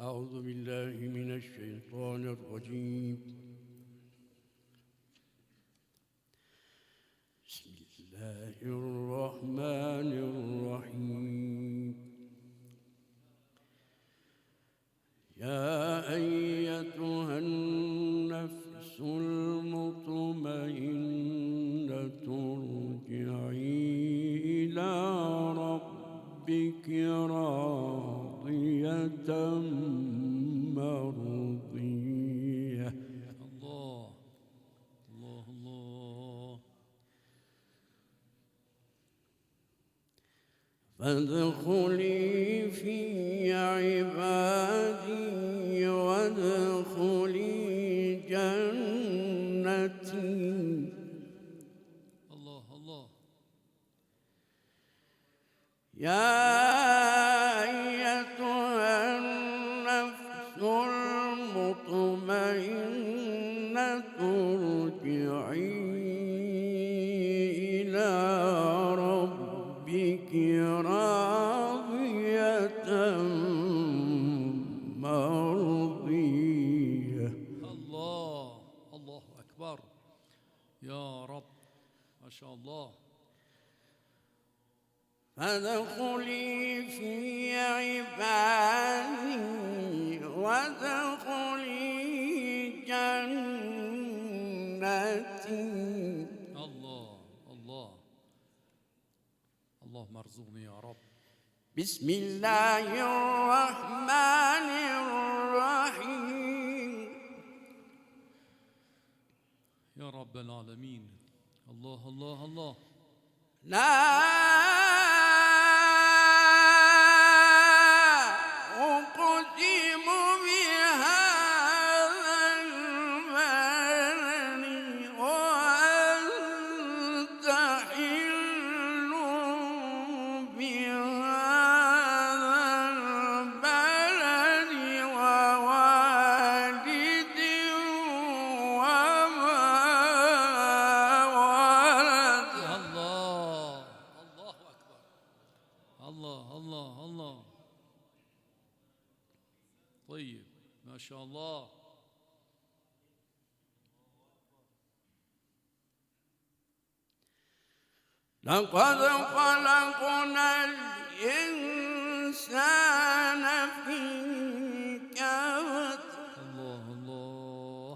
أعوذ بالله من الشيطان الرجيم. بسم الله الرحمن الرحيم. يا أيتها النفس المطمئنة ارجعي إلى ربك راضية مرضية. الله الله الله. فادخلي في عبادي وادخلي جنتي. الله الله. يا أيتها النفس المطمئنة ارجعي إلى ربك راضية مرضية. الله الله أكبر. يا رب ما شاء الله. فادخلي في عبادي وادخلي جنتي. الله الله. اللهم ارزقني يا رب. بسم الله الرحمن الرحيم. يا رب العالمين. الله الله الله. لا أقسم بهذا البلد وأنت حل بهذا البلد ووالد وما ولد. الله الله أكبر. الله الله الله. طيب ما شاء الله. لقد خلقنا الإنسان في كبد. الله الله.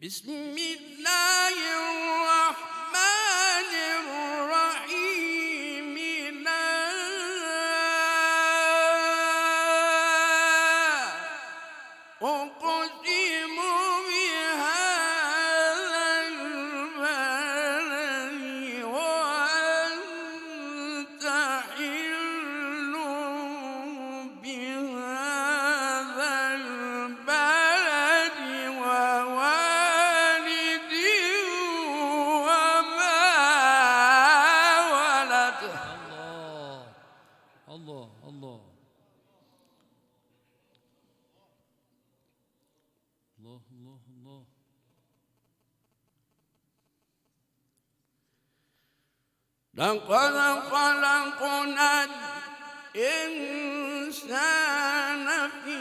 بسم الله الرحمن الرحيم. لا أقسم بهذا البلد وأنت حل بهذا البلد ووالد وما ولد. الله الله الله. الله الله الله. لقد خلقنا الإنسان في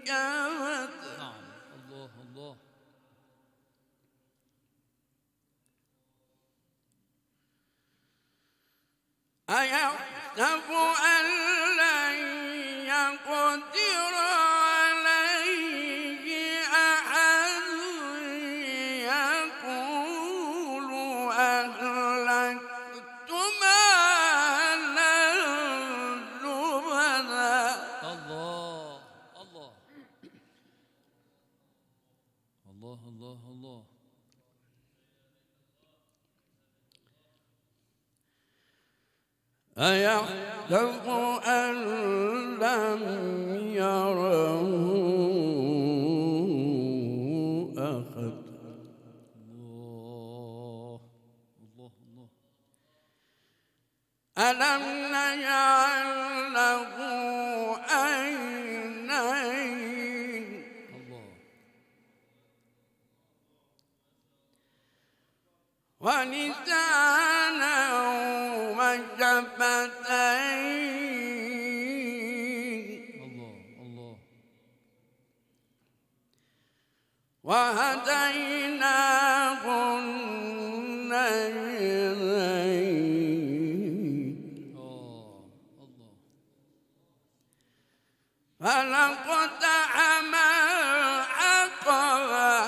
كبد. نعم. الله الله. أيحسب أن لن يقدر عليه أحد يقول أهلكت مالا لبدا. الله الله الله الله الله. أيحسب أن لم يره أحد. الله الله الله. ألم نجعل له عينين الله ولسانا الله الله. وهديناه النجدين الله. فلاقتحم العقبة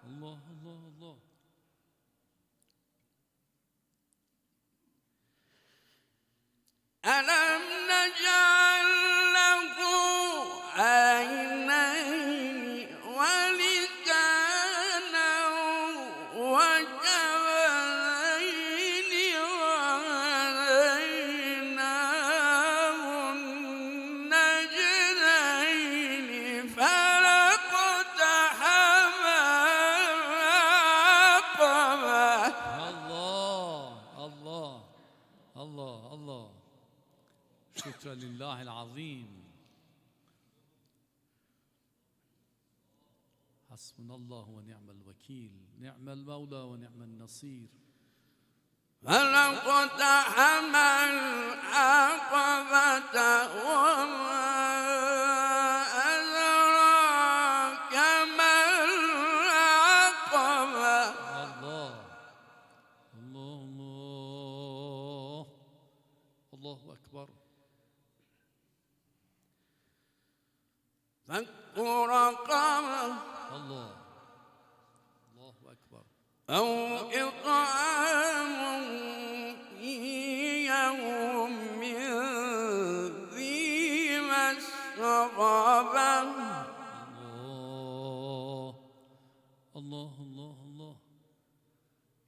الله الله الله. ألم نجعل له عينين ولسانا وشفتين وهديناه النجدين فلاقتحم العقبة. الله. شكرا لله العظيم. حسبنا الله ونعم الوكيل، نعم المولى ونعم النصير. فلاقتحم العقبة وما أدراك ما العقبة. الله أكبر. فك رقبة الله أكبر. أو إطعام في يوم ذي مسغبة. الله.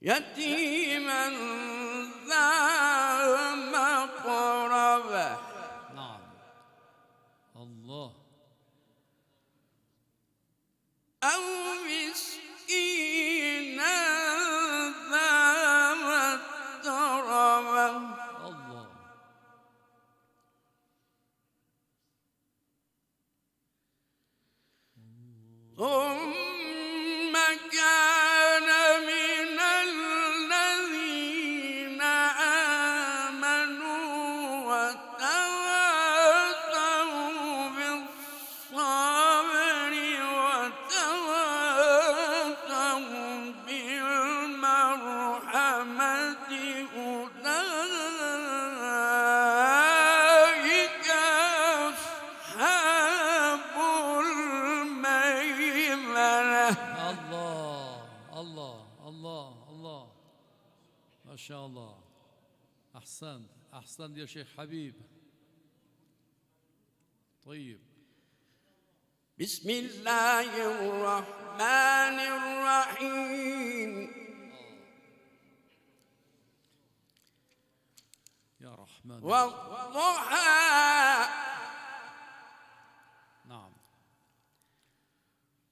يتيما ذا مقربة. نعم. الله. أو مسكينا ذا متربة. الله. ثم كان من الذين آمنوا وتواصوا بالصبر وتواصوا بالمرحمة أولئك أصحاب الميمنة. الله. ما شاء الله. أحسنت يا شيخ حبيب. طيب. بسم الله الرحمن الرحيم. يا رحمن. والضحى نعم.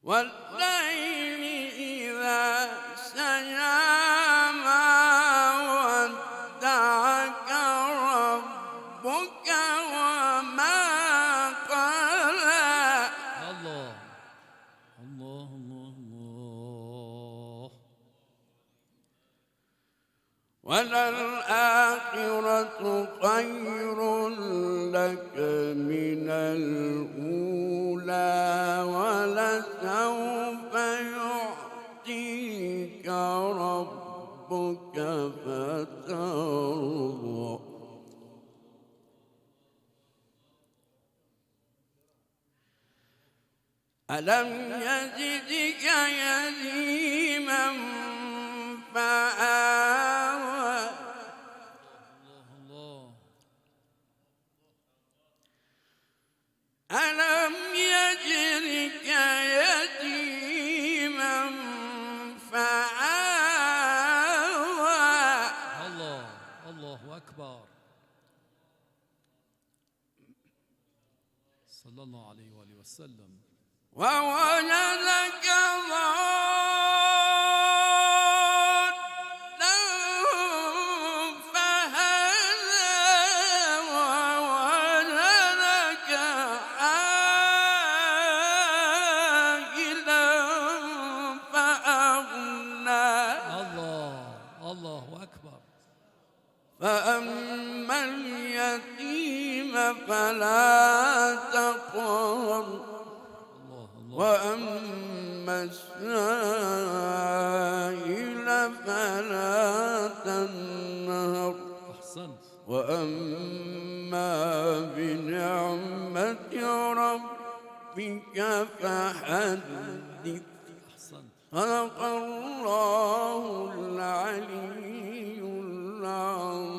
والليل إذا سجى ما ودعك ربك وما قلى. الله. وللآخرة خير لك من الأولى ولسوف يعطيك ربك فترضى. ألم يجدك يتيما فآوى. ألم يجدك يتيما فآوى. الله أكبر. صلى الله عليه وآله وسلم. ووجدك ضالا فهدى ووجدك عائلا فأغنى. الله أكبر. فلا تقهر الله الله. وأما السائل فلا تنهر أحسنت. وأما بنعمة ربك فحدث. أحسنت. صدق الله العلي العظيم.